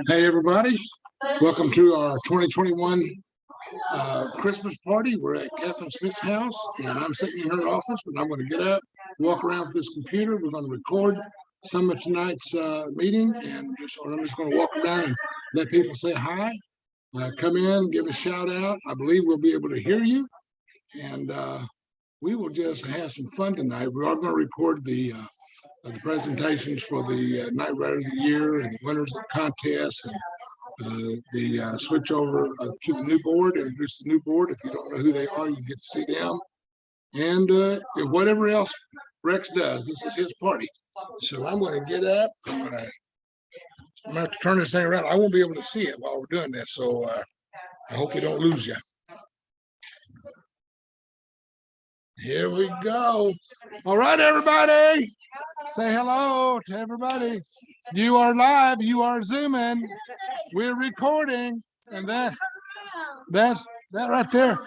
Hey everybody, welcome to our 2021 Christmas party. We're at Catherine Smith's house and I'm sitting in her office, but I'm going to get up, walk around with this computer. We're going to record some of tonight's meeting, and I'm just going to walk around and let people say hi, come in, give a shout out. I believe we'll be able to hear you, and we will just have some fun tonight. We are going to record the presentations for the Night Writer of the Year and the winners of the contests, and the switch over to the new board, introduce the new board. If you don't know who they are, you get to see them. And whatever else Rex does, this is his party. So I'm going to get up. I'm going to have to turn this thing around. I won't be able to see it while we're doing this. So I hope we don't lose you. Here we go. All right, everybody. Say hello to everybody. You are live. You are zooming. We're recording. And that's that right there.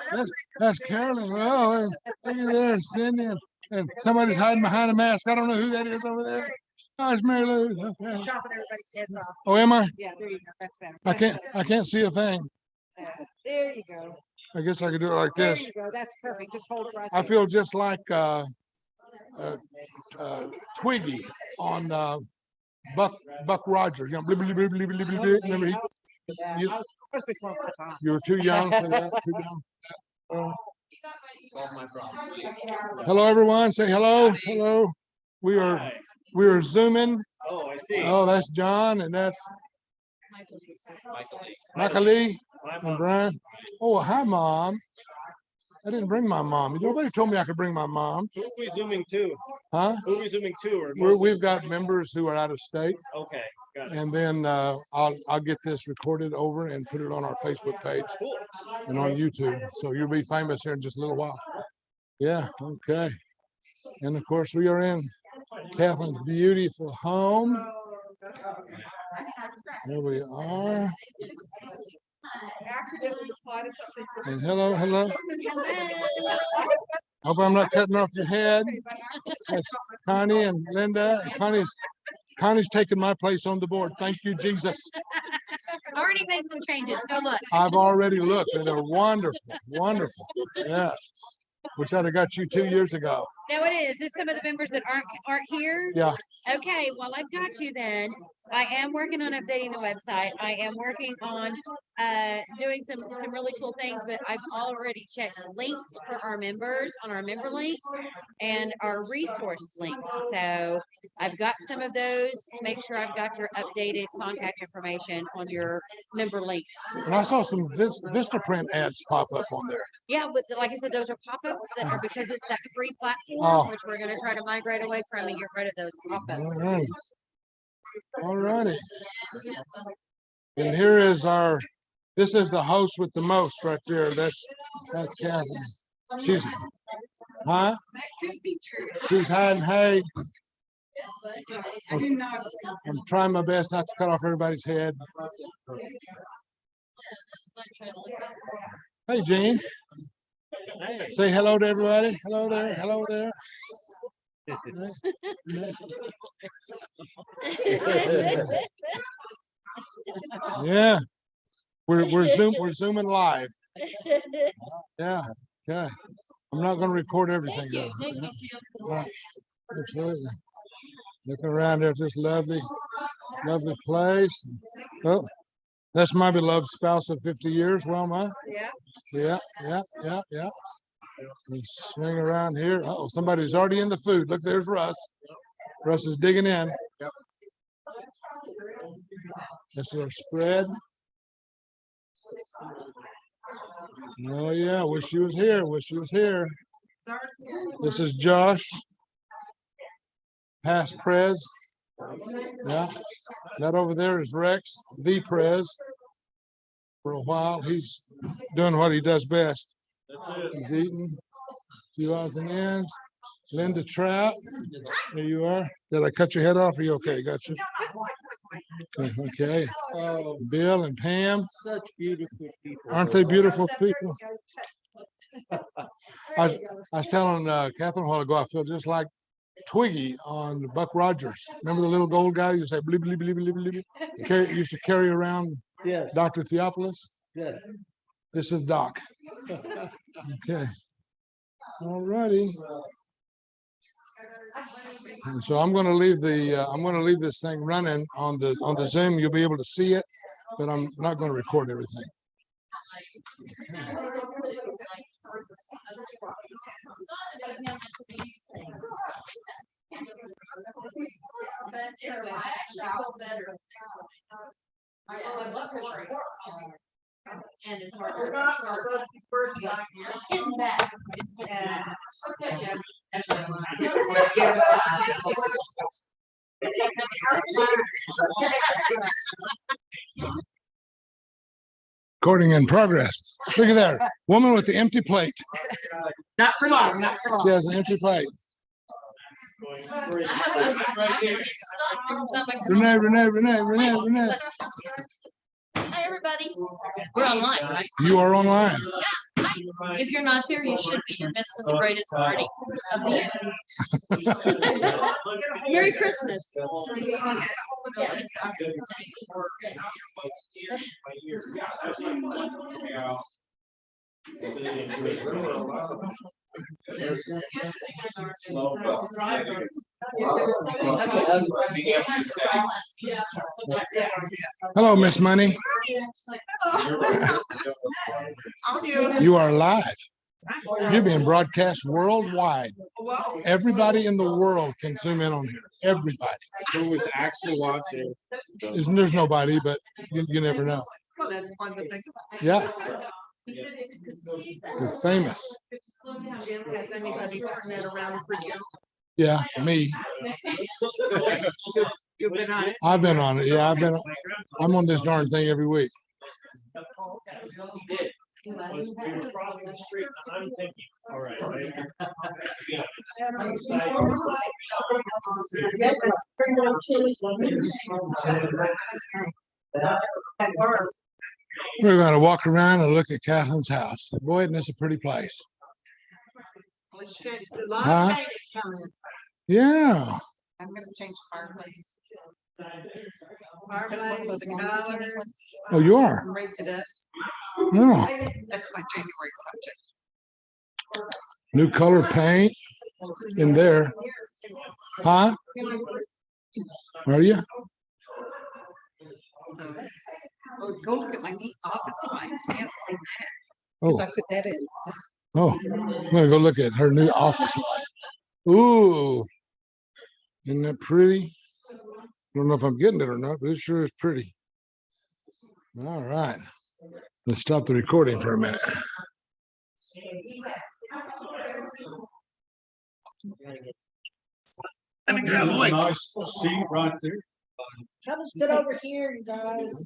That's Carolyn. Oh, look at there, Cindy. And somebody's hiding behind a mask. I don't know who that is over there. Oh, it's Mary Lou. Okay. Chopping everybody's heads off. Oh, am I? Yeah, there you go. That's better. I can't see a thing. There you go. I guess I could do it like this. There you go. That's perfect. Just hold it right I there. feel just like Twiggy on Buck Rogers. You know, remember he, Yeah, you, I was supposed to be before my time. you were too young for that. Too young. Hello, everyone. Say hello. Hello. We are zooming. Oh, I see. Oh, that's John, and that's Michael Lee and Brian. Oh, hi, Mom. I didn't bring my mom. Nobody told me I could bring my mom. Who are we zooming to? Huh? Who are we zooming to? Or We've got members who are out of state. Okay, got it. And then I'll get this recorded over and put it on our Facebook page Cool. and on YouTube. So you'll be famous here in just a little while. Yeah, okay. And of course, we are in Catherine's beautiful home. There we are. And hello. Hope I'm not cutting off your head. That's Connie and Linda. And Connie's taking my place on the board. Thank you, Jesus. Already made some changes. Go look. I've already looked, and they're wonderful, wonderful. Yes. Wish I'd have got you 2 years ago. No, it is. There's some of the members that aren't here. Yeah. Okay, well, I've got you then. I am working on updating the website. I am working on doing some really cool things, but I've already checked links for our members on our member links and our resource links. So I've got some of those. Make sure I've got your updated contact information on your member links. And I saw some Vistaprint ads pop up on there. Yeah, but like I said, those are pop-ups that are because it's that free platform, which we're going to try to migrate away from and get rid of those pop-ups. All righty. And here is this is the host with the most right there. That's Catherine. She's She's hiding hay. I'm trying my best not to cut off everybody's head. Hey, Gene. Say hello to everybody. Hello there. Hello there. Yeah, we're zooming live. Yeah, okay. I'm not going to record everything though. Right. Absolutely. Looking around there, this lovely place. Oh, that's my beloved spouse of 50 years, Wilma. Yeah. And swing around here. Oh, somebody's already in the food. Look, there's Russ. Russ is digging in. This is our spread. Oh yeah, wish she was here. Wish she was here. This is Josh, past Prez. Yeah, that over there is Rex, the Prez. For a while, he's doing what he does best. He's eating. 2 odds and ends. Linda Trout. There you are. Did I cut your head off? Are you okay? Got you. Okay. Bill and Pam. Such beautiful people. Aren't they beautiful people? I was telling Catherine a while ago, I feel just like Twiggy on Buck Rogers. Remember the little gold guy? You say bleep, bleep, bleep, bleep, bleep. Used to carry around Yes. Dr. Theopolis. Yes. This is Doc. Okay. All righty. And so I'm going to leave this thing running on the Zoom. You'll be able to see it, but I'm not going to record everything. And it's hard to start. It's getting back. It's getting back. Recording in progress. Look at that woman with the empty plate. Not for long, not for She long. has an empty plate. Renee. Hi, everybody. We're online, right? You are online. If you're not here, you should be. You're missing the greatest party of the year. Merry Christmas. Yes. Hello, Miss Money. You are live. You're being broadcast worldwide. Everybody in the world can zoom in on here. Everybody. Who was actually watching? There's nobody, but you never know. Well, that's fun to think about. Yeah. You're famous. Jim, has anybody turned that around for you? Yeah, me. You've been on it? I've been on it. Yeah, I'm on this darn thing every week. Oh, okay. We were crossing the street, and I'm thinking, all right. We're going to walk around and look at Catherine's house. Boy, isn't this a pretty place? A lot Huh? of changes coming. Yeah. I'm gonna change fireplace. Fireplace, the colors. Oh, you are? Raise it up. No. That's my January project. New color paint in there. Huh? Are you? Oh, go look at my neat office light. Yeah, Oh, I put that in. oh. I'm going to go look at her new office light. Ooh. Isn't that pretty? I don't know if I'm getting it or not, but it sure is pretty. All right. Let's stop the recording for a minute. Nice seat right there. Come and sit over here, you guys.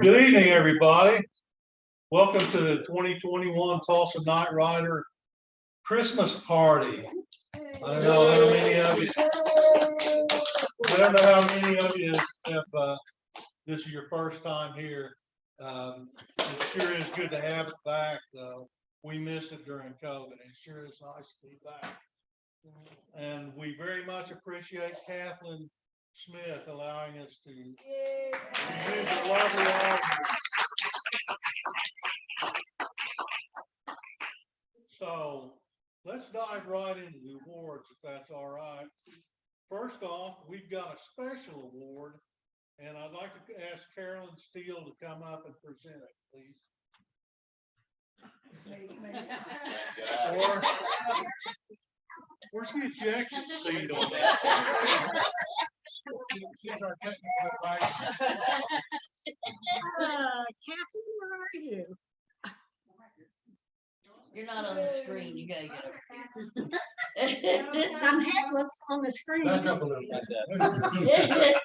Good evening, everybody. Welcome to the 2021 Tulsa NightWriter Christmas party. I don't know how many of you. I don't know how many of you have. This is your first time here. It sure is good to have it back, though. We missed it during COVID. It sure is nice to be back. And we very much appreciate Kathleen Smith allowing us to use the lovely audience. So let's dive right into the awards, if that's all right. First off, we've got a special award, and I'd like to ask Carolyn Steele to come up and present it, please. Or where's the ejection seat on that? She's our technical advisor. Kathy, where are you? You're not on the screen. You gotta get over I'm headless on the screen. Back up a little bit.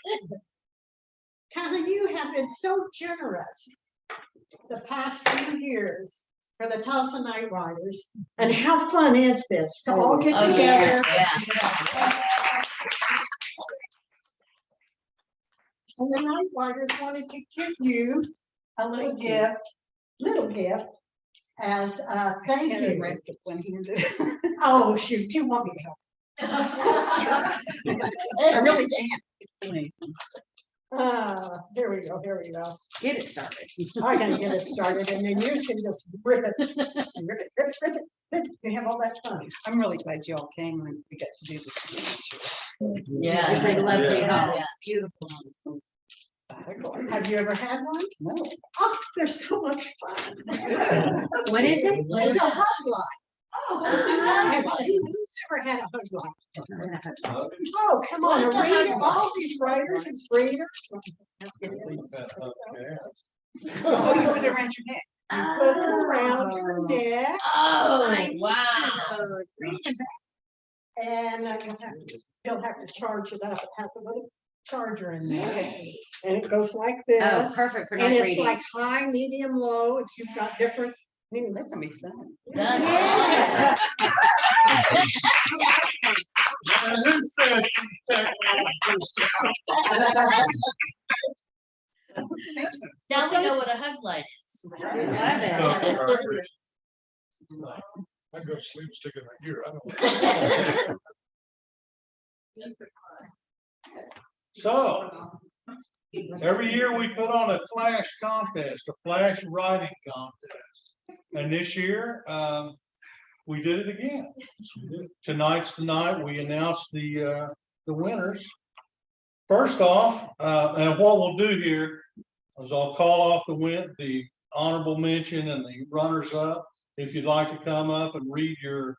Kathy, you have been so generous the past few years for the Tulsa NightWriters. And how fun is this to all get Oh, together? yeah. And the NightWriters wanted to give you a little gift as a thank you. Oh, shoot, you want me to help? I really can't. Here we go, here we go. Get it started. I can get it started and then you can just rip it, rip it, rip it, rip it. You have all that fun. I'm really glad you all came and we got to do this. Yeah. It's a lovely Yeah. home. Beautiful. Have you ever had one? No. Oh, they're so much fun. What is it? It's a hug light. Who's ever had a hug light? Oh, come on, What's a a hug reader, light? all these writers and readers. Oh, you put it around your neck. You put it around your neck Oh, wow. and you'll have to charge it up. It has a little charger in there. And it goes like Oh, this. perfect for And night it's reading. like high, medium, low. It's, you've got different. That's gonna be fun. That's Now we know what a hug light is. I love it. I go to sleep sticking my ear. I don't. So, every year we put on a flash contest, a flash writing contest. And this year, we did it again. Tonight's the night we announced the winners. First off, and what we'll do here is I'll call off the honorable mention and the runners up. If you'd like to come up and read your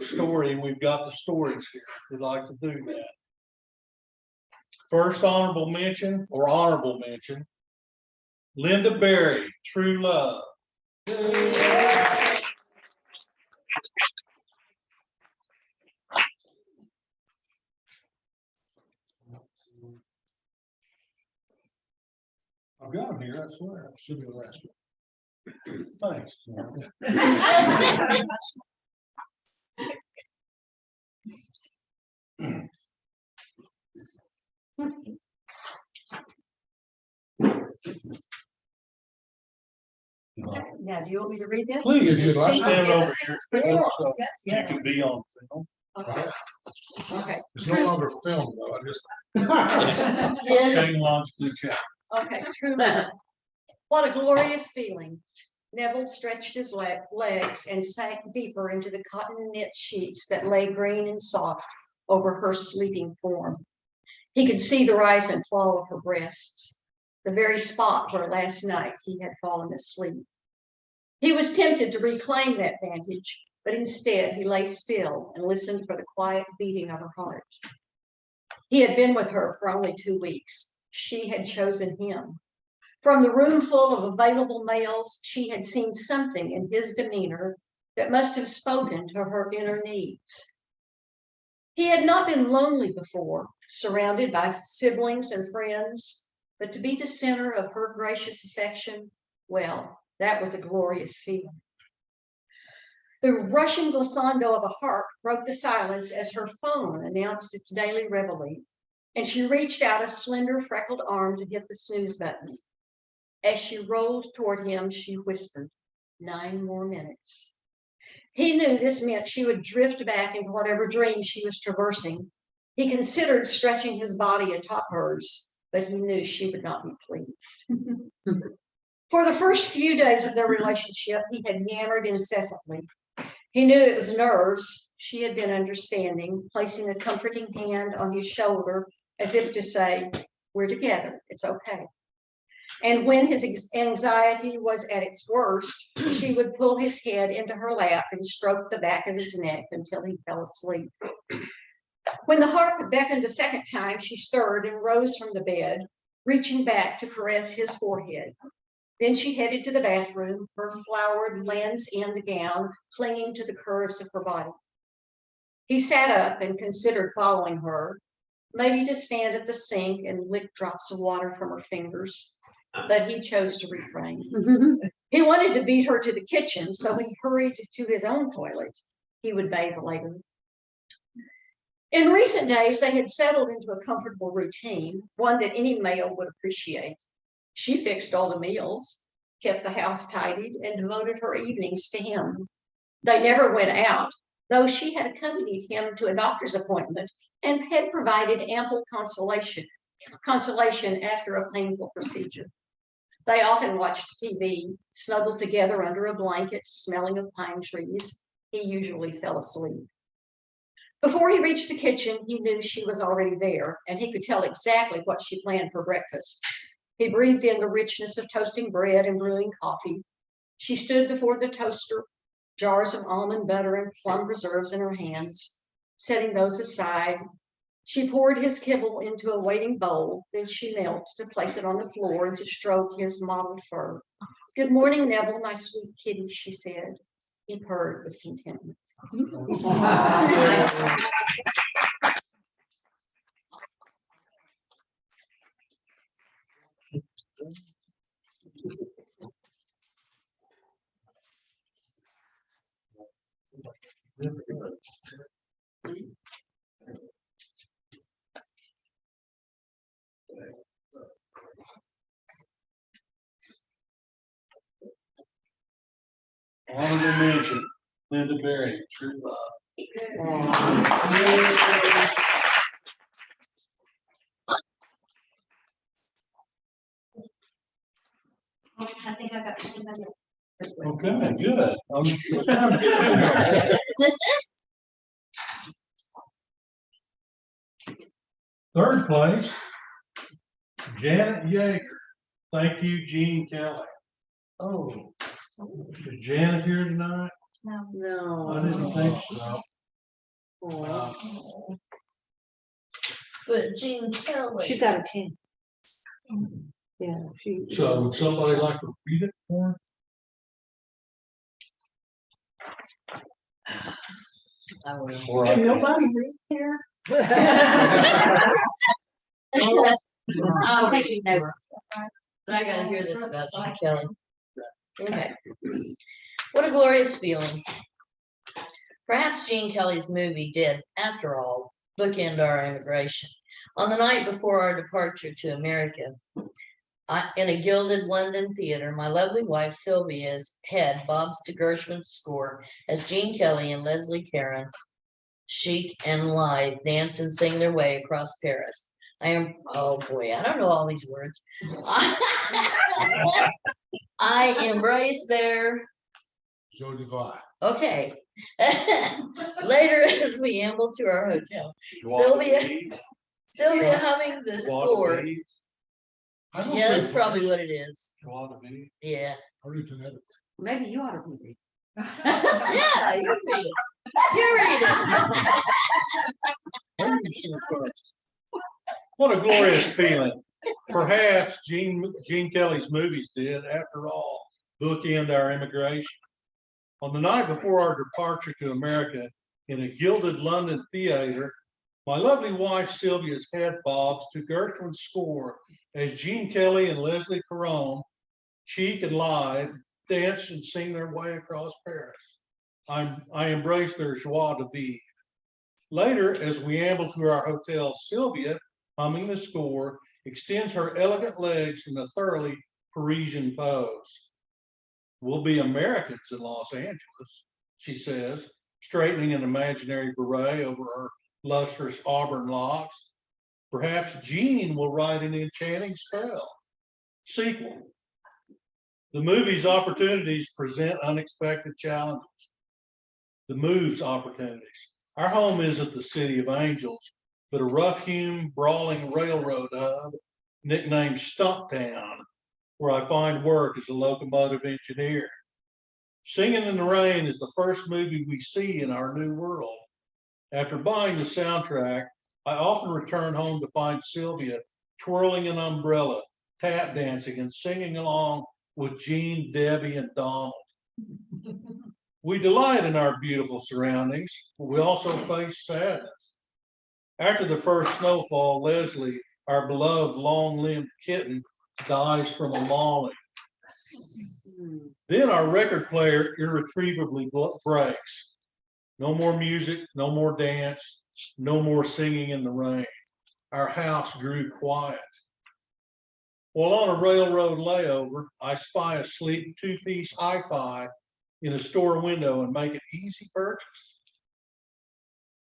story, we've got the stories here. If you'd like to do that. First honorable mention, Linda Berry, True Love. I've got them here, I swear. I should be the last one. Thanks. Now, do you want me to read this? Please, If you'd like. stand over here. So Yes, you yes. can be on film. Okay. Okay. It's no longer film though. I just. Chain launch the chat. Okay, true love. What a glorious feeling. Neville stretched his legs and sank deeper into the cotton knit sheets that lay green and soft over her sleeping form. He could see the rise and fall of her breasts, the very spot where last night he had fallen asleep. He was tempted to reclaim that vantage, but instead he lay still and listened for the quiet beating of her heart. He had been with her for only 2 weeks. She had chosen him. From the room full of available males, she had seen something in his demeanor that must have spoken to her inner needs. He had not been lonely before, surrounded by siblings and friends, but to be the center of her gracious affection, well, that was a glorious feeling. The rushing glissando of a heart broke the silence as her phone announced its daily reveille, and she reached out a slender, freckled arm to hit the snooze button. As she rolled toward him, she whispered, 9 more minutes. He knew this meant she would drift back into whatever dream she was traversing. He considered stretching his body atop hers, but he knew she would not be pleased. For the first few days of their relationship, he had yammered incessantly. He knew it was nerves. She had been understanding, placing a comforting hand on his shoulder as if to say, we're together, it's okay. And when his anxiety was at its worst, she would pull his head into her lap and stroke the back of his neck until he fell asleep. When the heart beckoned a second time, she stirred and rose from the bed, reaching back to caress his forehead. Then she headed to the bathroom, her flowered Land's End gown clinging to the curves of her body. He sat up and considered following her, maybe to stand at the sink and lick drops of water from her fingers, but he chose to refrain. He wanted to beat her to the kitchen, so he hurried to his own toilet. He would bathe later. In recent days, they had settled into a comfortable routine, one that any male would appreciate. She fixed all the meals, kept the house tidied, and devoted her evenings to him. They never went out, though she had accompanied him to a doctor's appointment and had provided ample consolation after a painful procedure. They often watched TV, snuggled together under a blanket, smelling of pine trees. He usually fell asleep. Before he reached the kitchen, he knew she was already there, and he could tell exactly what she planned for breakfast. He breathed in the richness of toasting bread and brewing coffee. She stood before the toaster, jars of almond butter and plum preserves in her hands. Setting those aside, she poured his kibble into a waiting bowl. Then she knelt to place it on the floor and to stroke his mottled fur. "Good morning, Neville, my sweet kitty," she said. He purred with contentment. Honorable mention, Linda Berry, True Love. I think I got somebody else. Okay, good. Third place, Janet Yeager. Thank you, Gene Kelly. Oh, is Janet here tonight? I No. didn't think so. But Jean Kelly. She's out of 10. Yeah. So would somebody like to read it for us? I will. Or I Can can- nobody read here? I'm taking notes. But I gotta hear this about Jean Kelly. Okay. What a glorious feeling. Perhaps Jean Kelly's movie did, after all, bookend our immigration. On the night before our departure to America, in a gilded London theater, my lovely wife Sylvia's head bobs to Gershwin's score as Jean Kelly and Leslie Caron, chic and lithe, dance and sing their way across Paris. Oh boy, I don't know all these words. I embrace their, So divide. okay. Later, as we amble to our hotel, Sylvia humming the score. I don't Yeah, that's speak probably French. what it is. Joie de vivre. Yeah. I read phonetically. Maybe you ought to read it. Yeah, you read it. You read it. What a glorious feeling. Perhaps Gene Kelly's movies did, after all, bookend our immigration. On the night before our departure to America, in a gilded London theater, my lovely wife Sylvia's head bobs to Gershwin's score as Gene Kelly and Leslie Caron, chic and lithe, dance and sing their way across Paris. I embrace their joie de vivre. Later, as we amble through our hotel, Sylvia, humming the score, extends her elegant legs in a thoroughly Parisian pose. "We'll be Americans in Los Angeles," she says, straightening an imaginary beret over her lustrous auburn locks. "Perhaps Jean will write an enchanting spell." Sequel. The movie's opportunities present unexpected challenges. The move's opportunities. Our home isn't the city of angels, but a rough-hewn, brawling railroad hub nicknamed Stumptown, where I find work as a locomotive engineer. Singing in the Rain is the first movie we see in our new world. After buying the soundtrack, I often return home to find Sylvia twirling an umbrella, tap dancing and singing along with Jean, Debbie, and Donald. We delight in our beautiful surroundings, but we also face sadness. After the first snowfall, Leslie, our beloved long-limbed kitten, dies from a mauling. Then our record player irretrievably breaks. No more music, no more dance, no more singing in the rain. Our house grew quiet. While on a railroad layover, I spy a sleek two-piece hi-fi in a store window and make an easy purchase.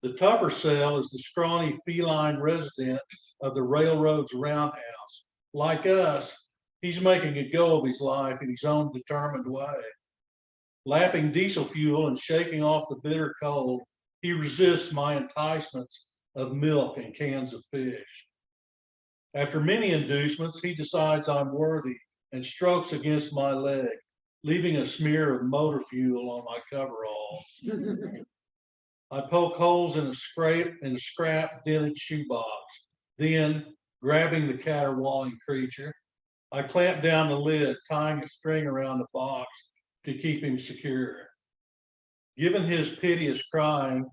The tougher sell is the scrawny feline resident of the railroad's roundhouse. Like us, he's making a go of his life in his own determined way. Lapping diesel fuel and shaking off the bitter cold, he resists my enticements of milk and cans of fish. After many inducements, he decides I'm worthy and strokes against my leg, leaving a smear of motor fuel on my coveralls. I poke holes in a scrap dented shoebox. Then, grabbing the caterwauling creature, I clamp down the lid, tying a string around the box to keep him secure. Given his piteous crying,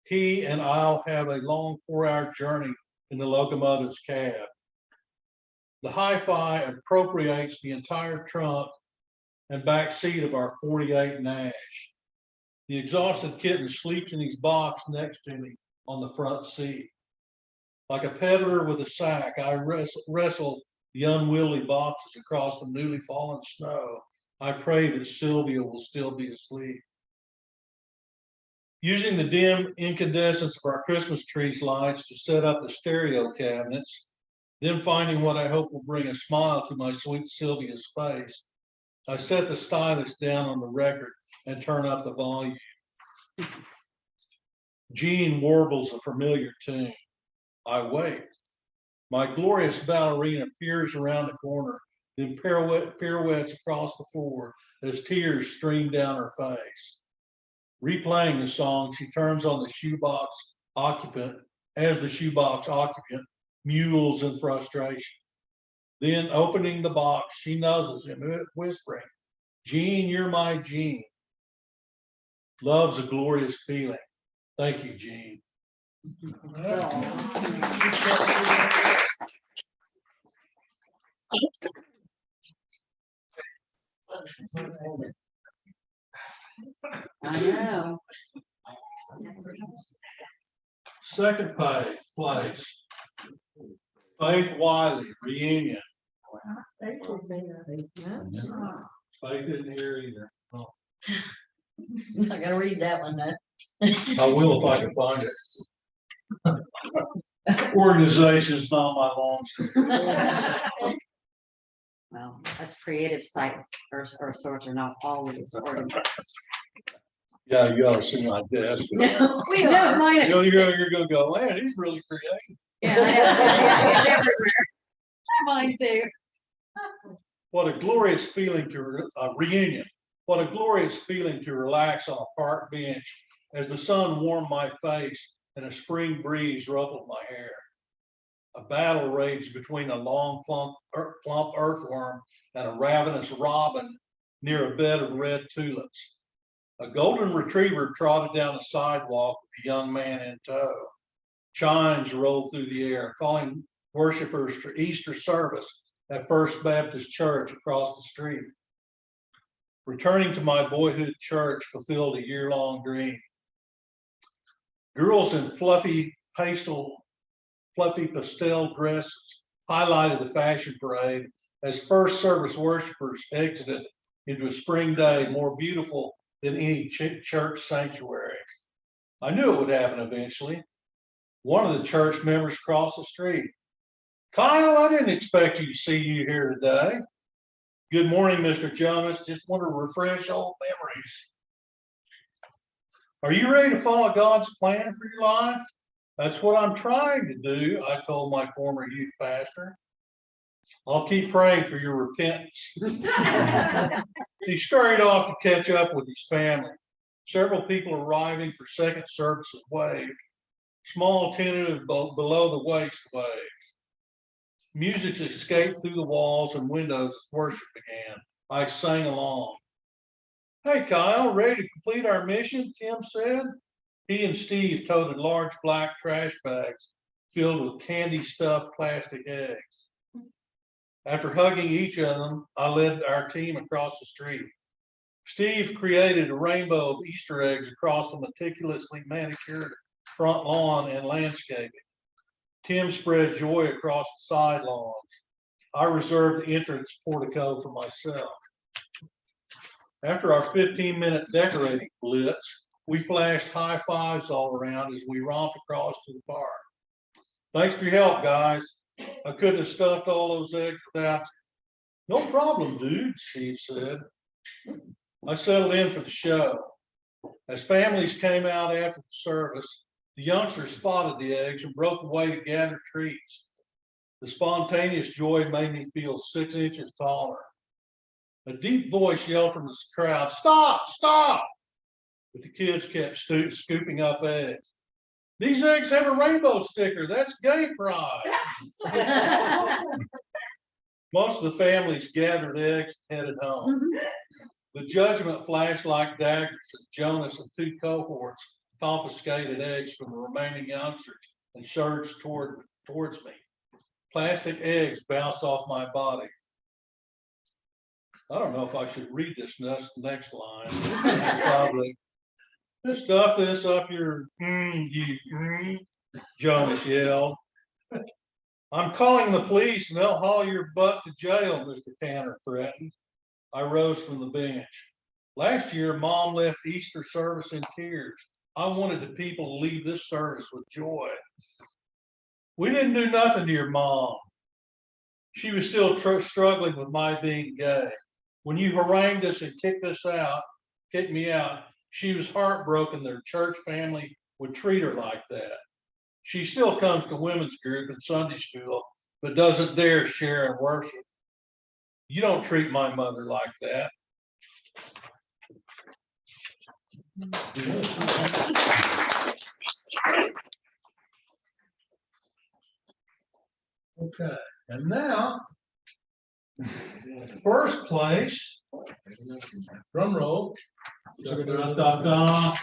he and I'll have a long 4-hour journey in the locomotive's cab. The hi-fi appropriates the entire trunk and back seat of our 48 Nash. The exhausted kitten sleeps in his box next to me on the front seat. Like a peddler with a sack, I wrestle the unwieldy boxes across the newly fallen snow. I pray that Sylvia will still be asleep. Using the dim incandescence of our Christmas tree's lights to set up the stereo cabinets, then finding what I hope will bring a smile to my sweet Sylvia's face, I set the stylus down on the record and turn up the volume. Jean warbles a familiar tune. I wait. My glorious ballerina peers around the corner, then pirouettes across the floor as tears stream down her face. Replaying the song, she turns on the shoebox occupant as the shoebox occupant mules in frustration. Then opening the box, she nuzzles him, whispering, "Jean, you're my Jean." Love's a glorious feeling. Thank you, Jean. I know. Second place, Faith Wiley, Reunion. Faith isn't here either. Oh, I'm not gonna read that one, though. I will if I can find it. Organization's not my long story. Well, us creative sites or sorts are not always organized. Yeah, you ought to see my desk. No, we No, are. mine. You're gonna go, man, he's really creative. Yeah, I know. It's everywhere. Mine too. What a glorious feeling to reunion. What a glorious feeling to relax on a park bench as the sun warmed my face and a spring breeze ruffled my hair. A battle raged between a long plump earthworm and a ravenous robin near a bed of red tulips. A golden retriever trotted down the sidewalk with a young man in tow. Chimes rolled through the air, calling worshipers to Easter service at First Baptist Church across the street. Returning to my boyhood church fulfilled a year-long dream. Girls in fluffy pastel dresses highlighted the fashion parade as first service worshipers exited into a spring day more beautiful than any church sanctuary. I knew it would happen eventually. One of the church members crossed the street. "Kyle, I didn't expect to see you here today." "Good morning, Mr. Jonas. Just want to refresh old memories." "Are you ready to follow God's plan for your life?" "That's what I'm trying to do," I told my former youth pastor. "I'll keep praying for your repentance." He scurried off to catch up with his family. Several people arriving for second services waved. Small, tentative, below the waist waves. Music escaped through the walls and windows as worship began. I sang along. "Hey, Kyle, ready to complete our mission?" Tim said. He and Steve toted large black trash bags filled with candy-stuffed plastic eggs. After hugging each of them, I led our team across the street. Steve created a rainbow of Easter eggs across the meticulously manicured front lawn and landscaping. Tim spread joy across the side lawns. I reserved the entrance portico for myself. After our 15-minute decorating blitz, we flashed high fives all around as we romped across to the park. Thanks for your help, guys. I couldn't have stuffed all those eggs without you. No problem, dude, Steve said. I settled in for the show. As families came out after the service, the youngsters spotted the eggs and broke away to gather treats. The spontaneous joy made me feel 6 inches taller. A deep voice yelled from the crowd, "Stop, stop!" But the kids kept scooping up eggs. "These eggs have a rainbow sticker. That's gay pride." Most of the families gathered eggs and headed home. The judgment flashed like daggers as Jonas and 2 cohorts confiscated eggs from the remaining youngsters and surged towards me. Plastic eggs bounced off my body. I don't know if I should read this next line. Probably. "Stuff this up your Jonas yelled. "I'm calling the police and they'll haul your butt to jail," Mr. Tanner threatened. I rose from the bench. "Last year, Mom left Easter service in tears. I wanted the people to leave this service with joy." "We didn't do nothing to your mom. She was still struggling with my being gay. When you harangued us and kicked me out, she was heartbroken their church family would treat her like that. She still comes to women's group and Sunday school, but doesn't dare share in worship. You don't treat my mother like that." Okay, and now, first place, drum roll. Da-da-da-da.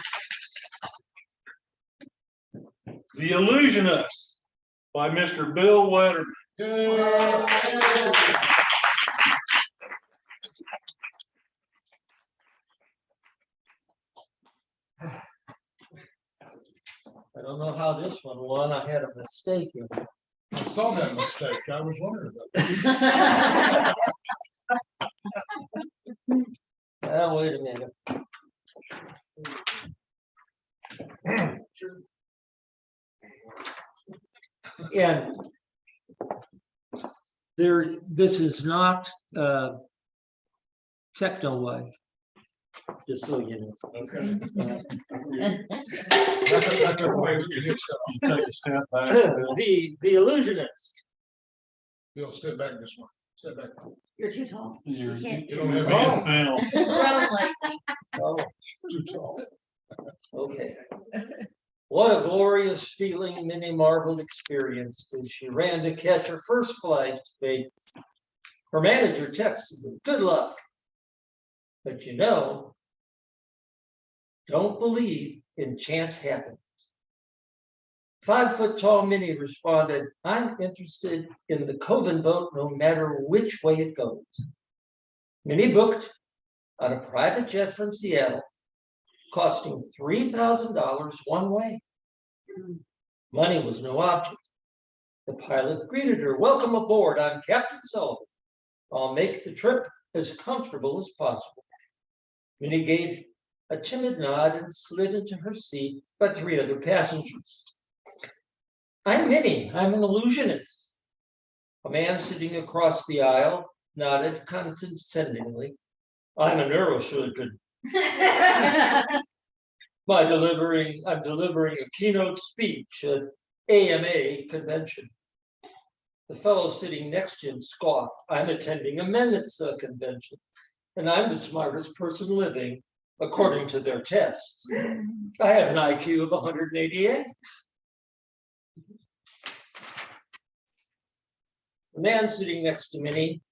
The Illusionist by Mr. Bill Wetterman. I don't know how this one won. I had a mistake in it. I saw that mistake. I was wondering about that. Wait a minute. And this is not techno wave, just so you know. Okay. That's the way we can hit stuff. Take a step back. The Illusionist. Bill, step back this one. Step back. You're too tall. You're can't- You don't have being any. filmed. Run like Oh, Too tall. okay. What a glorious feeling Minnie Marvel experienced as she ran to catch her first flight to Vegas. Her manager texted her, "Good luck. But you know, don't believe in chance happenings." 5-foot-tall Minnie responded, "I'm interested in the Coven boat no matter which way it goes." Minnie booked on a private jet from Seattle, costing $3,000 one way. Money was no object. The pilot greeted her, "Welcome aboard. I'm Captain Sullivan. I'll make the trip as comfortable as possible." Minnie gave a timid nod and slid into her seat by 3 other passengers. "I'm Minnie. I'm an illusionist." A man sitting across the aisle nodded condescendingly. "I'm a neurosurgeon. I'm delivering a keynote speech at AMA convention." The fellow sitting next to him scoffed. "I'm attending a Mensa convention, and I'm the smartest person living, according to their tests. I have an IQ of 188. The man sitting next to Minnie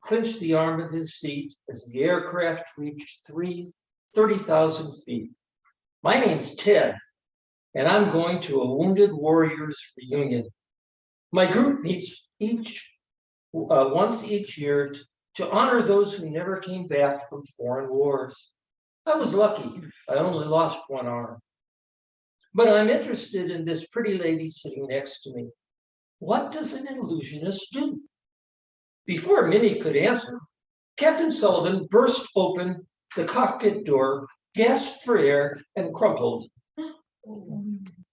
clinched the arm of his seat as the aircraft reached 30,000 feet. "My name's Ted, and I'm going to a Wounded Warriors reunion. My group meets once each year to honor those who never came back from foreign wars. I was lucky. I only lost one arm. But I'm interested in this pretty lady sitting next to me. What does an illusionist do?" Before Minnie could answer, Captain Sullivan burst open the cockpit door, gasped for air, and crumpled.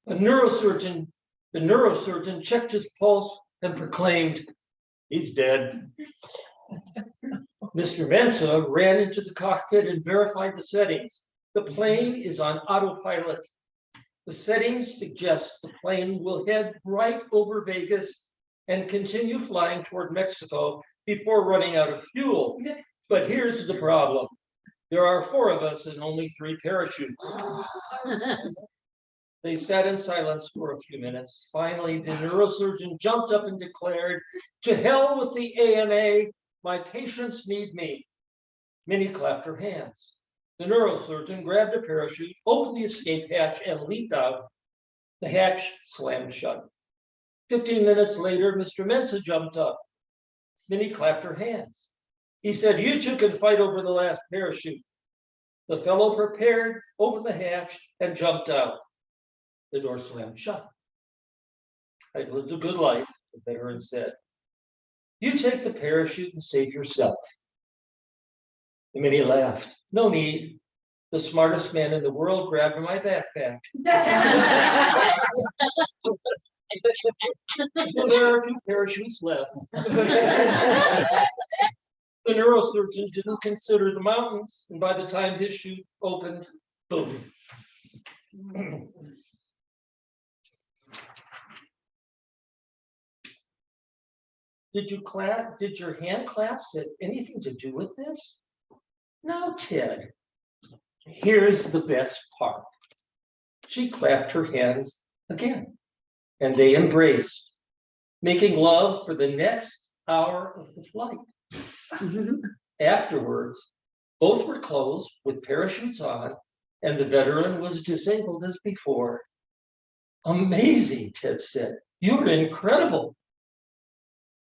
The neurosurgeon checked his pulse and proclaimed, "He's dead." Mr. Mensa ran into the cockpit and verified the settings. The plane is on autopilot. The settings suggest the plane will head right over Vegas and continue flying toward Mexico before running out of fuel. But here's the problem. There are 4 of us and only 3 parachutes. They sat in silence for a few minutes. Finally, the neurosurgeon jumped up and declared, "To hell with the AMA, my patients need me." Minnie clapped her hands. The neurosurgeon grabbed a parachute, opened the escape hatch, and leaped out. The hatch slammed shut. 15 minutes later, Mr. Mensa jumped up. Minnie clapped her hands. He said, "You two can fight over the last parachute." The fellow prepared, opened the hatch, and jumped out. The door slammed shut. "I've lived a good life," the veteran said. "You take the parachute and save yourself." And Minnie laughed. "No need. The smartest man in the world grabbed my backpack." So there are 2 parachutes left. The neurosurgeon didn't consider the mountains, and by the time his chute opened, boom. Did your hand claps have anything to do with this? No, Ted. Here's the best part. She clapped her hands again, and they embraced, making love for the next hour of the flight. Afterwards, both were closed with parachutes on, and the veteran was disabled as before. "Amazing," Ted said. "You're incredible."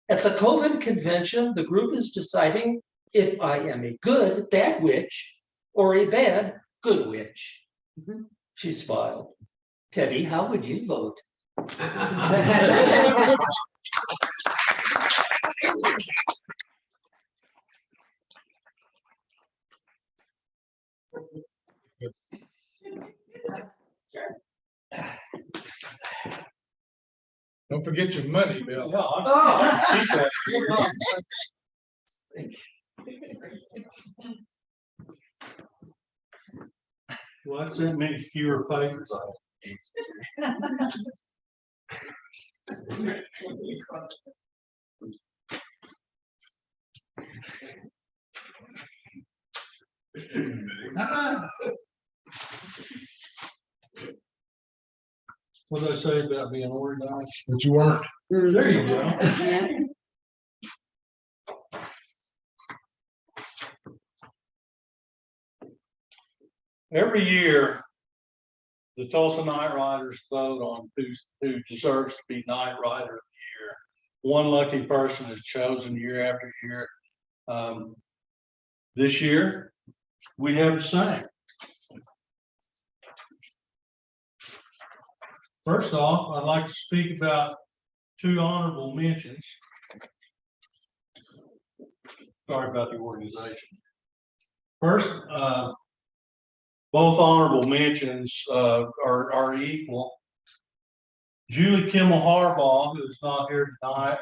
At the COVID convention, the group is deciding if I am a good bad witch or a bad good witch. She smiled. "Teddy, how would you vote?" Don't forget your money, Bill. Keep that. Well, that's that many fewer papers I What did I say about being organized? But you weren't. There you go. Yeah. Every year, the Tulsa NightWriters vote on who deserves to be Night Writer of the Year. One lucky person is chosen year after year. This year, we have the same. First off, I'd like to speak about 2 honorable mentions. Sorry about the organization. First, both honorable mentions are equal. Julie Kimmel Harbaugh, who is not here tonight,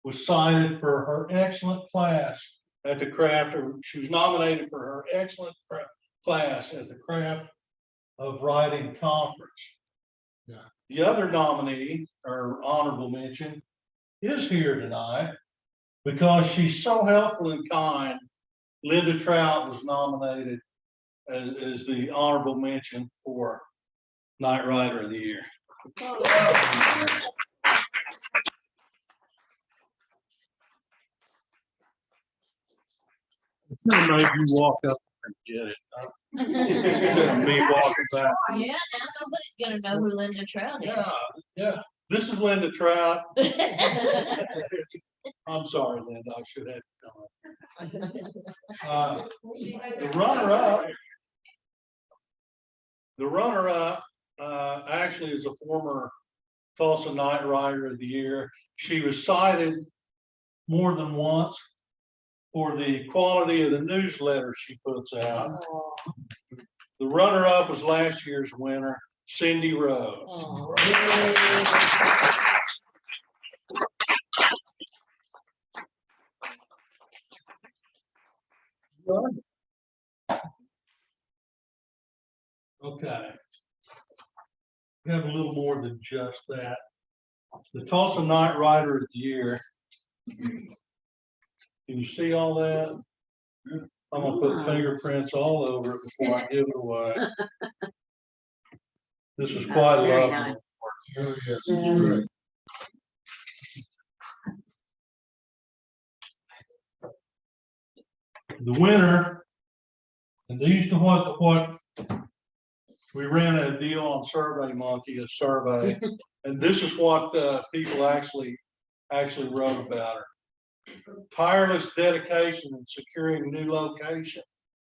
was cited for her excellent class at the craft, or she was nominated for her excellent class at the Craft of Writing Conference. Yeah. The other nominee, or honorable mention, is here tonight because she's so helpful and kind. Linda Trout was nominated as the honorable mention for Night Writer of the Year. It's gonna make you walk up and get it. Instead of me walking back. Yeah, now nobody's gonna know who Linda Trout is. Yeah. This is Linda Trout. I'm sorry, Linda, I should have come. The runner-up actually is a former Tulsa Night Writer of the Year. She was cited more than once for the quality of the newsletter she puts out. The runner-up was last year's winner, Cindy Rose. Okay. We have a little more than just that. The Tulsa Night Writer of the Year. Can you see all that? I'm gonna put fingerprints all over it before I give it away. This is quite Very lovely. nice. Oh, yes, it's great. The winner, and these are what we ran a deal on Survey Monkey, a survey, and this is what people actually wrote about her. Tireless dedication in securing a new location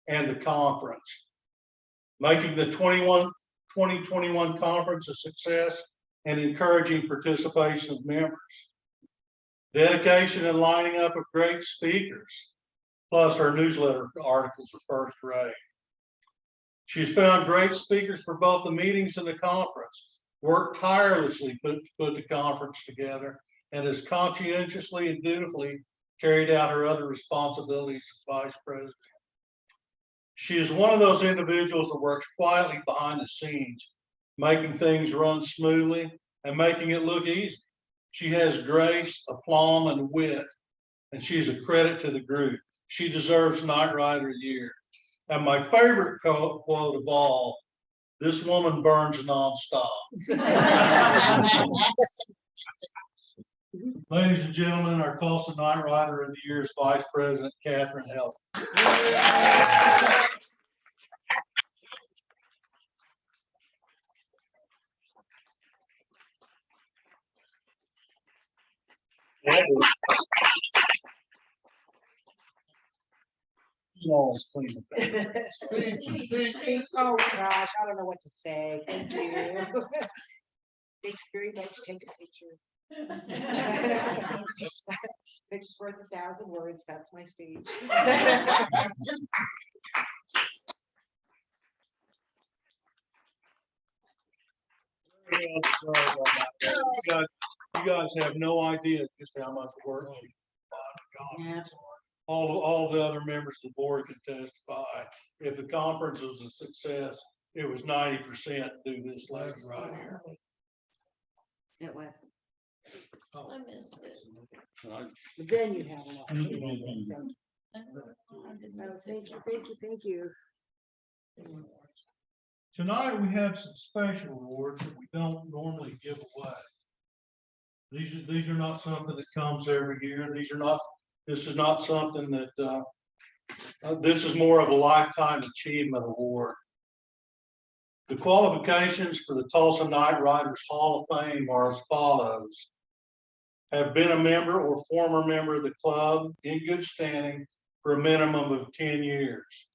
and the conference, making the 2021 conference a success and encouraging participation of members. Dedication and lining up of great speakers, plus her newsletter articles are first rate. She's found great speakers for both the meetings and the conference, worked tirelessly to put the conference together, and has conscientiously and dutifully carried out her other responsibilities as vice president. She is one of those individuals that works quietly behind the scenes, making things run smoothly and making it look easy. She has grace, aplomb, and wit, and she's a credit to the group. She deserves Night Writer of the Year. And my favorite quote of all, this woman burns nonstop. Ladies and gentlemen, our Tulsa Night Writer of the Year is Vice President Catherine Help. Always clean the Oh gosh, I don't know what to say. Thank you. Thank you very much. Take a picture. Picture's worth 1,000 words. That's my speech. You guys have no idea just how much work she did. All the other members of the board can testify. If the conference was a success, it was 90% do this lady right here. It was. I missed it. But then you have a lot. Oh, thank you. Tonight, we have some special awards that we don't normally give away. These are not something that comes every year. This is not something that, this is more of a lifetime achievement award. The qualifications for the Tulsa Night Writers Hall of Fame are as follows. Have been a member or former member of the club in good standing for a minimum of 10 years.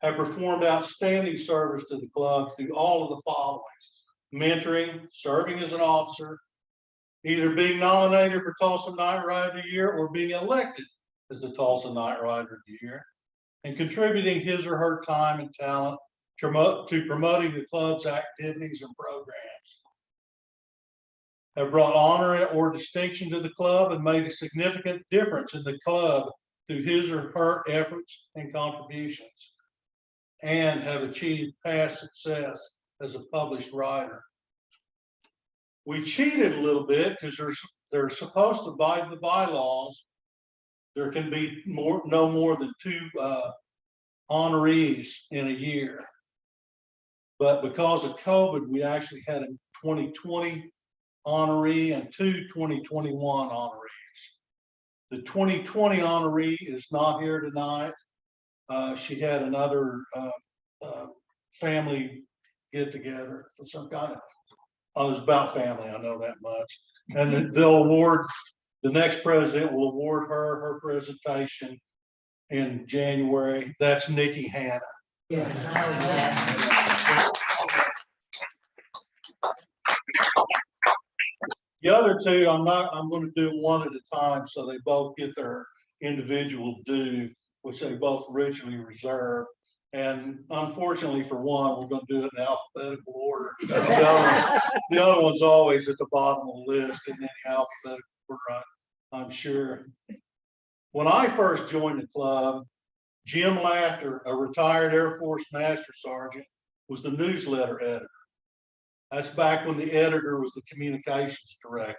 Have performed outstanding service to the club through all of the following: mentoring, serving as an officer, either being nominated for Tulsa Night Writer of the Year or being elected as the Tulsa Night Writer of the Year, and contributing his or her time and talent to promoting the club's activities and programs. Have brought honor or distinction to the club and made a significant difference in the club through his or her efforts and contributions, and have achieved past success as a published writer. We cheated a little bit because they're supposed to abide the bylaws. There can be no more than 2 honorees in a year. But because of COVID, we actually had a 2020 honoree and 2 2021 honorees. The 2020 honoree is not here tonight. She had another family get together for some kind of, it was about family, I know that much. And they'll award, the next president will award her presentation in January. That's Nikki Hanna. Yes. The other two, I'm going to do one at a time so they both get their individual due, which they both originally reserved. And unfortunately for one, we're going to do it in alphabetical order. The other one's always at the bottom of the list in any alphabetical order, I'm sure. When I first joined the club, Jim Laughter, a retired Air Force Master Sergeant, was the newsletter editor. That's back when the editor was the communications director.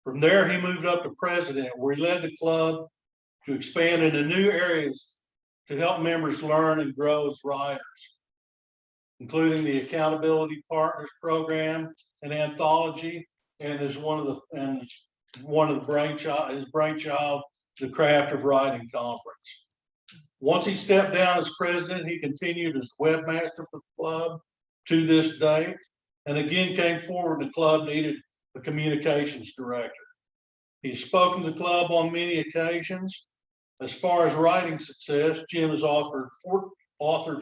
From there, he moved up to president, where he led the club to expand into new areas to help members learn and grow as writers, including the Accountability Partners Program and anthology, and as one of the brainchild, the Craft of Writing Conference. Once he stepped down as president, he continued as webmaster for the club to this day, and again came forward the club needed a communications director. He's spoken to the club on many occasions. As far as writing success, Jim has authored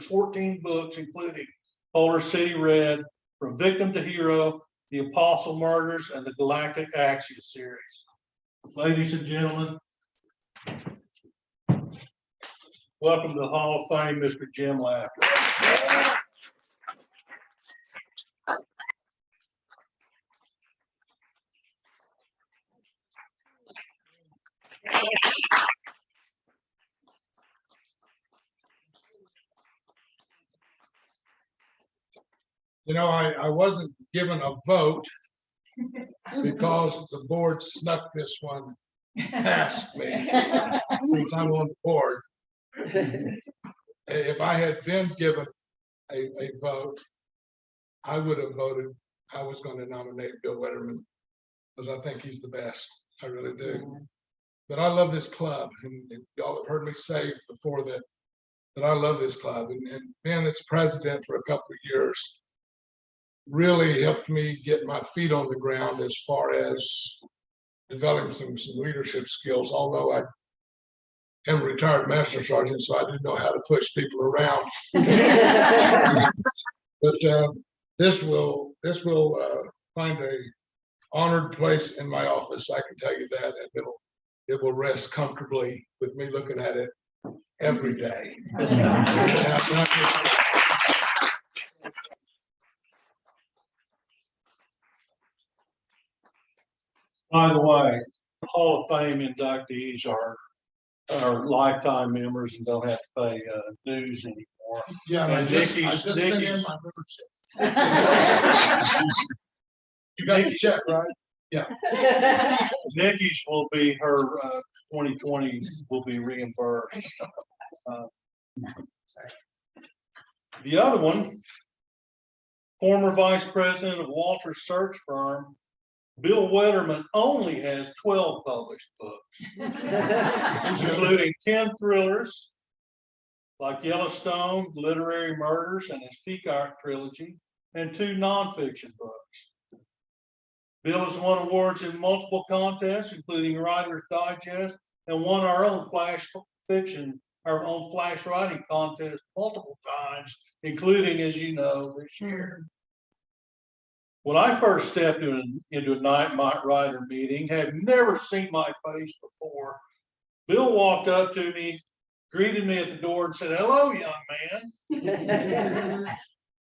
14 books, including Polar City Red, From Victim to Hero, The Apostle Murders, and the Galactic Axia series. Ladies and gentlemen, welcome to the Hall of Fame, Mr. Jim Laughter. You know, I wasn't given a vote because the board snuck this one past me since I'm on the board. If I had been given a vote, I would have voted. I was going to nominate Bill Wetterman because I think he's the best. I really do. But I love this club, and y'all have heard me say before that I love this club, and being its president for a couple of years really helped me get my feet on the ground as far as developing some leadership skills. Although I am a retired master sergeant, so I do know how to push people around. But this will find a honored place in my office. I can tell you that, and it will rest comfortably with me looking at it every day. By the way, Hall of Fame inductees are lifetime members and don't have to pay dues anymore. Yeah, And I just sent in my membership. You got the check, right? Yeah. Nikki's will be her 2020 will be reimbursed. The other one, former vice president of Walter's search firm, Bill Wetterman, only has 12 published books, including 10 thrillers like Yellowstone, Literary Murders, and his Peacock trilogy, and 2 nonfiction books. Bill has won awards in multiple contests, including Writer's Digest, and won our own flash writing contest multiple times, including, as you know, this year. When I first stepped into a night writer meeting, had never seen my face before, Bill walked up to me, greeted me at the door, and said, "Hello, young man."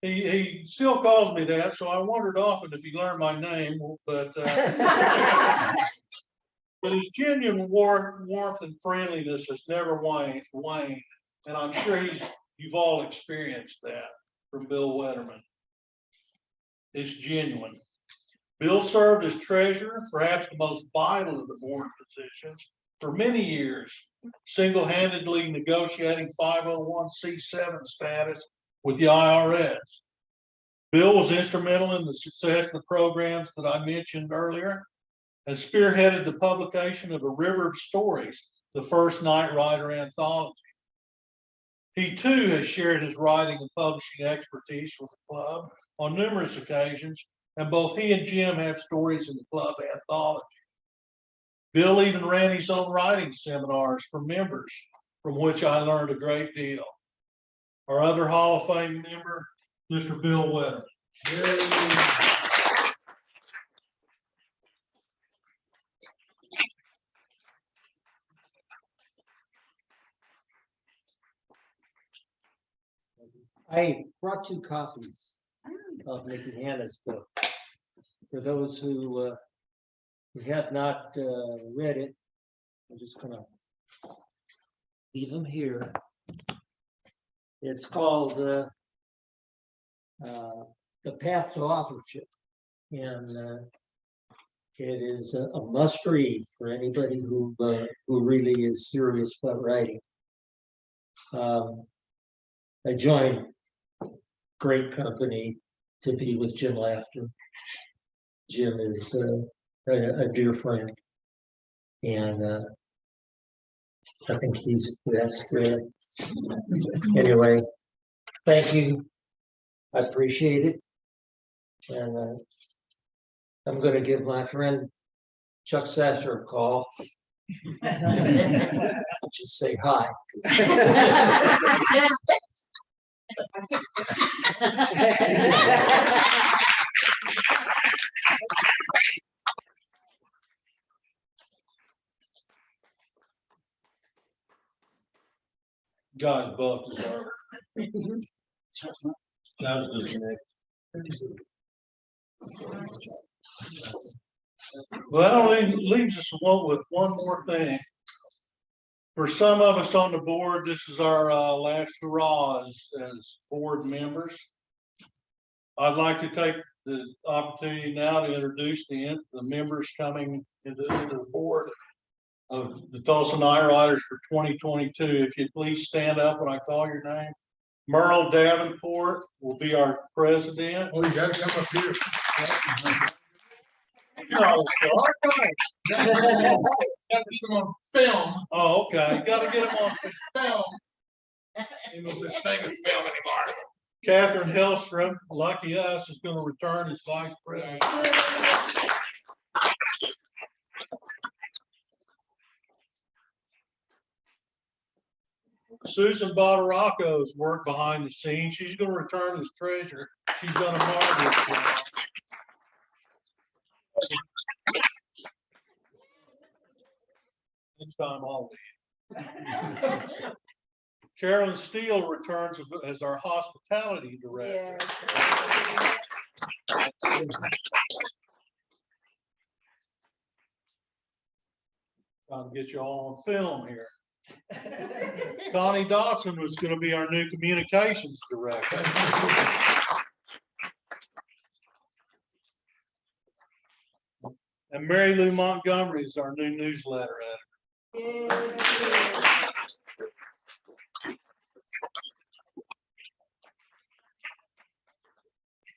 He still calls me that, so I wondered often if he learned my name, but his genuine warmth and friendliness has never waned, and I'm sure you've all experienced that from Bill Wetterman. It's genuine. Bill served as treasurer, perhaps the most vital of the board positions, for many years, single-handedly negotiating 501c7 status with the IRS. Bill was instrumental in the success of the programs that I mentioned earlier, and spearheaded the publication of A River of Stories, the first night writer anthology. He too has shared his writing and publishing expertise with the club on numerous occasions, and both he and Jim have stories in the club anthology. Bill even ran his own writing seminars for members, from which I learned a great deal. Our other Hall of Fame member, Mr. Bill Wetterman. I brought 2 copies of Nikki Hannah's book. For those who have not read it, I'm just gonna leave them here. It's called The Path to Authorship. And it is a must read for anybody who really is serious about writing. I joined great company to be with Jim Laughter. Jim is a dear friend, and I think he's the best. Anyway, thank you. I appreciate it, and I'm going to give my friend Chuck Sasser a call. Just say hi. Guys, buff deserve. That was just Nick. Well, that only leaves us with one more thing. For some of us on the board, this is our last hurrah as board members. I'd like to take the opportunity now to introduce the members coming into the board of the Tulsa NightWriters for 2022. If you'd please stand up when I call your name. Merle Davenport will be our president. Oh, you gotta come up here. No, Gotta get them on film. oh, okay. Got to get them on Film. Ain't no such thing as film anymore. Catherine Hellstrom, lucky us, is going to return as vice president. Susan Bottaraco's work behind the scenes. She's going to return as treasurer. She's done a marvelous job. Next time I'll leave. Carolyn Steele returns as our hospitality director. Trying to get you all on film here. Connie Dodson was going to be our new communications director. And Mary Lou Montgomery is our new newsletter editor.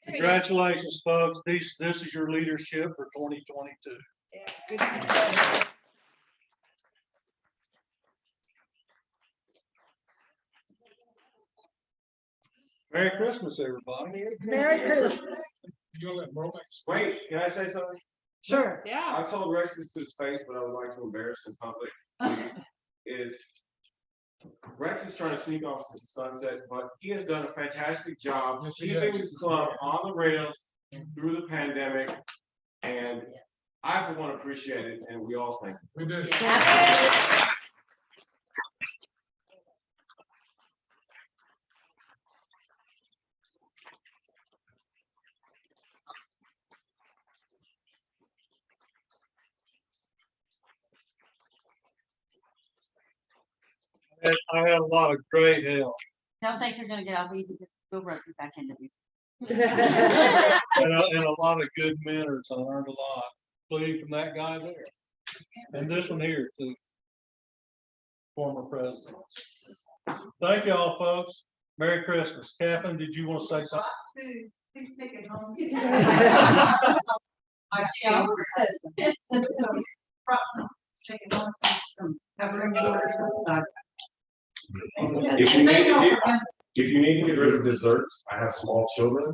Congratulations, folks. This is your leadership for 2022. Merry Christmas, everybody. Merry Christmas. You gonna let Merle make- Wait, can I say something? Sure. I told Rex this to his face, but I would like to embarrass in public. Is Rex is trying to sneak off the sunset, but he has done a fantastic job Yes, he keeping has. his club on the rails through the pandemic. And I, for one, appreciate it, and we all thank you. We did. I had a lot of great help. Don't think you're gonna get off easy, because we'll rope you back into it. And a lot of good mentors. I learned a lot, including from that guy there. And this one here, too. Former president. Thank you all, folks. Merry Christmas. Catherine, did you want to say something? Please take it home. If you need to get rid of desserts, I have small children.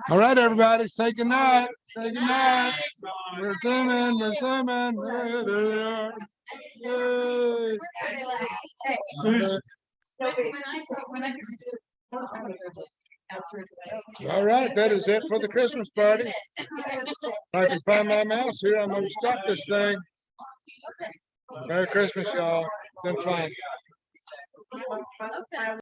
All right, everybody, say goodnight. Say goodnight. We're zooming. We're zooming. There they are. Yay. All right, that is it for the Christmas party. If I can find my mouse here, I'm gonna stop this thing. Merry Christmas, y'all. Been fun.